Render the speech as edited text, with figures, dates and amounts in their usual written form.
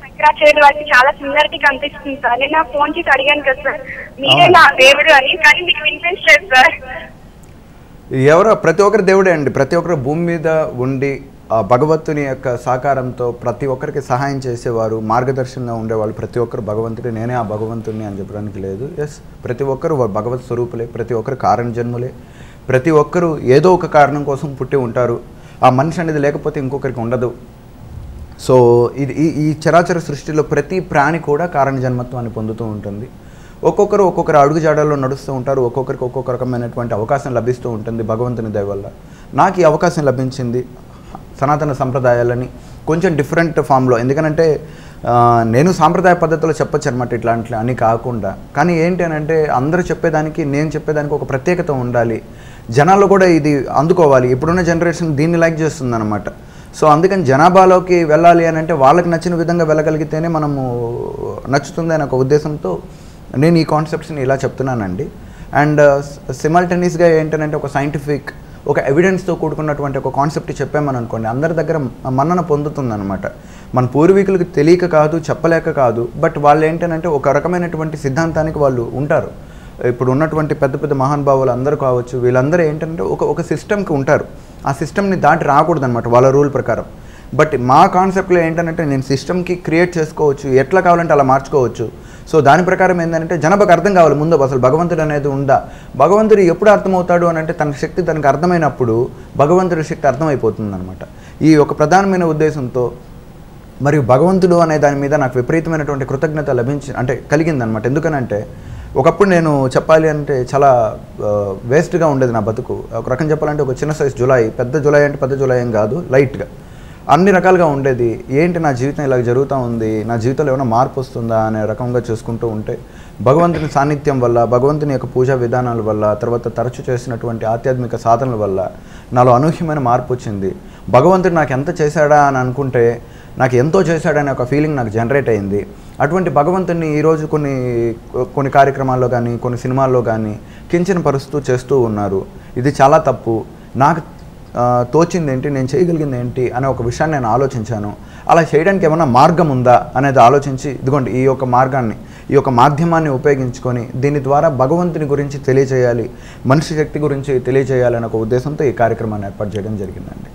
శంకరాచార్యుల వారికి చాలా సిమిలారిటీ కనిపిస్తుంది సార్. నేను నా ఫోన్ చేసి అడిగాను కదా సార్, మీరే నా దేవుడు అని, కానీ మీకు వినిపించలేదు సార్. ఎవరో ప్రతి ఒక్కరి దేవుడే అండి. ప్రతి ఒక్కరు భూమి మీద ఉండి ఆ భగవంతుని యొక్క సహకారంతో ప్రతి ఒక్కరికి సహాయం చేసేవారు, మార్గదర్శనంగా ఉండేవాళ్ళు ప్రతి ఒక్కరు భగవంతుడే. నేనే ఆ భగవంతుడిని అని చెప్పడానికి లేదు. ఎస్, ప్రతి ఒక్కరు భగవత్ స్వరూపులే, ప్రతి ఒక్కరు కారణ జన్ములే, ప్రతి ఒక్కరు ఏదో ఒక కారణం కోసం పుట్టి ఉంటారు. ఆ మనిషి అనేది లేకపోతే ఇంకొకరికి ఉండదు. సో ఇది ఈ చరాచర సృష్టిలో ప్రతి ప్రాణి కూడా కారణ జన్మత్వాన్ని పొందుతూ ఉంటుంది. ఒక్కొక్కరు ఒక్కొక్కరు అడుగుజాడల్లో నడుస్తూ ఉంటారు. ఒక్కొక్కరికి ఒక్కొక్క రకమైనటువంటి అవకాశం లభిస్తూ ఉంటుంది భగవంతుని దయ వల్ల. నాకు ఈ అవకాశం లభించింది సనాతన సంప్రదాయాలని కొంచెం డిఫరెంట్ ఫామ్లో. ఎందుకనంటే నేను సాంప్రదాయ పద్ధతిలో చెప్పచ్చు అనమాట, ఇట్లాంటి అని కాకుండా. కానీ ఏంటి అని అంటే అందరూ చెప్పేదానికి నేను చెప్పేదానికి ఒక ప్రత్యేకత ఉండాలి, జనాల్లో కూడా ఇది అందుకోవాలి. ఇప్పుడున్న జనరేషన్ దీన్ని లైక్ చేస్తుంది అనమాట. సో అందుకని జనాభాలోకి వెళ్ళాలి అని అంటే వాళ్ళకి నచ్చిన విధంగా వెళ్ళగలిగితేనే మనము నచ్చుతుంది అనే ఒక ఉద్దేశంతో నేను ఈ కాన్సెప్ట్స్ని ఇలా చెప్తున్నానండి. అండ్ సిమల్టేనియస్గా ఏంటంటే ఒక సైంటిఫిక్, ఒక ఎవిడెన్స్తో కూడుకున్నటువంటి ఒక కాన్సెప్ట్ చెప్పామని అనుకోండి, అందరి దగ్గర మన్నన పొందుతుందన్నమాట. మన పూర్వీకులకు తెలియక కాదు, చెప్పలేక కాదు, బట్ వాళ్ళు ఏంటంటే ఒక రకమైనటువంటి సిద్ధాంతానికి వాళ్ళు ఉంటారు. ఇప్పుడు ఉన్నటువంటి పెద్ద పెద్ద మహానుభావులు అందరూ కావచ్చు, వీళ్ళందరూ ఏంటంటే ఒక సిస్టమ్కి ఉంటారు. ఆ సిస్టమ్ని దాటి రాకూడదు అనమాట వాళ్ళ రూల్ ప్రకారం. బట్ మా కాన్సెప్ట్లో ఏంటంటే నేను సిస్టమ్కి క్రియేట్ చేసుకోవచ్చు, ఎట్లా కావాలంటే అలా మార్చుకోవచ్చు. సో దాని ప్రకారం ఏంటంటే జనాభాకు అర్థం కావాలి ముందు అసలు భగవంతుడు అనేది ఉందా. భగవంతుడు ఎప్పుడు అర్థమవుతాడు అని అంటే తన శక్తి తనకు అర్థమైనప్పుడు భగవంతుడి శక్తి అర్థమైపోతుంది అనమాట. ఈ ఒక ప్రధానమైన ఉద్దేశంతో మరియు భగవంతుడు అనే దాని మీద నాకు విపరీతమైనటువంటి కృతజ్ఞత కలిగిందనమాట. ఎందుకనంటే ఒకప్పుడు నేను చెప్పాలి అంటే చాలా వేస్ట్గా ఉండేది నా బతుకు. ఒక రకం చెప్పాలంటే ఒక చిన్న సైజ్ జులాయి, పెద్ద జులాయి అంటే పెద్ద జులాయి ఏం కాదు, లైట్గా అన్ని రకాలుగా ఉండేది. ఏంటి నా జీవితం ఇలా జరుగుతూ ఉంది, నా జీవితంలో ఏమైనా మార్పు వస్తుందా అనే రకంగా చూసుకుంటూ ఉంటే భగవంతుని సాన్నిధ్యం వల్ల, భగవంతుని యొక్క పూజా విధానాల వల్ల, తర్వాత తరచు చేసినటువంటి ఆధ్యాత్మిక సాధనల వల్ల నాలో అనూహ్యమైన మార్పు వచ్చింది. భగవంతుడు నాకు ఎంత చేశాడా అని అనుకుంటే నాకు ఎంతో చేశాడనే ఒక ఫీలింగ్ నాకు జనరేట్ అయింది. అటువంటి భగవంతుని ఈరోజు కొన్ని కార్యక్రమాల్లో కానీ కొన్ని సినిమాల్లో కానీ కించనపరుస్తూ చేస్తూ ఉన్నారు. ఇది చాలా తప్పు. నాకు తోచింది ఏంటి, నేను చేయగలిగింది ఏంటి అనే ఒక విషయాన్ని నేను ఆలోచించాను. అలా చేయడానికి ఏమైనా మార్గం ఉందా అనేది ఆలోచించి ఇదిగోండి ఈ యొక్క మార్గాన్ని, ఈ యొక్క మాధ్యమాన్ని ఉపయోగించుకొని దీని ద్వారా భగవంతుని గురించి తెలియజేయాలి, మనిషి శక్తి గురించి తెలియజేయాలి అనే ఒక ఉద్దేశంతో ఈ కార్యక్రమాన్ని ఏర్పాటు చేయడం జరిగిందండి.